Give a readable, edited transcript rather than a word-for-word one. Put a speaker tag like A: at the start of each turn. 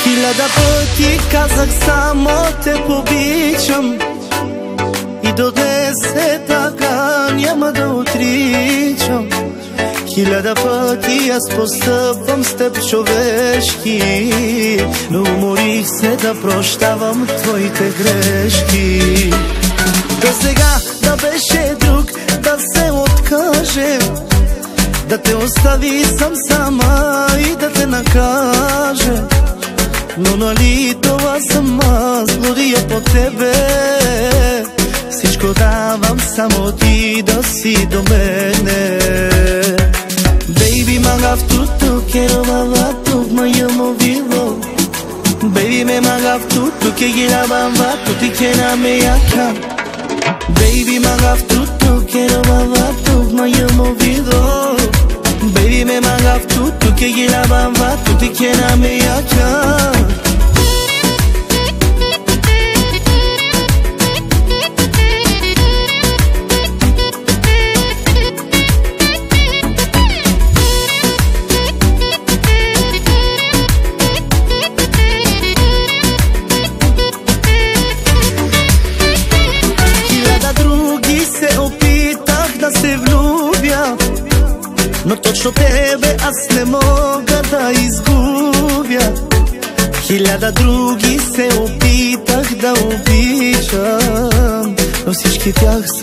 A: Хиляда пъти казах само те обичам и до днес е така, няма да отричам. Хиляда пъти аз постъпвам с теб човешки, но уморих се да прощавам твоите грешки. До сега да беше друг, да се откаже, да те остави сам сама и да те накаже. Но нали това съм аз, злодия по тебе. Всичко давам, само ти да си до мене. Baby, magaf tutto, quiero baba tu, ma yo movido. Baby, me magaf tutto, que gira bamba, tu ti quiera me acá. Baby, magaf tutto, quiero baba tu, ma yo movido. Baby, me magaf tutto, que gira bamba, tu ti quiera me acá. Но точно тебе аз не мога да изгубя. Хиляда други се опитах да обичам, но всички тях се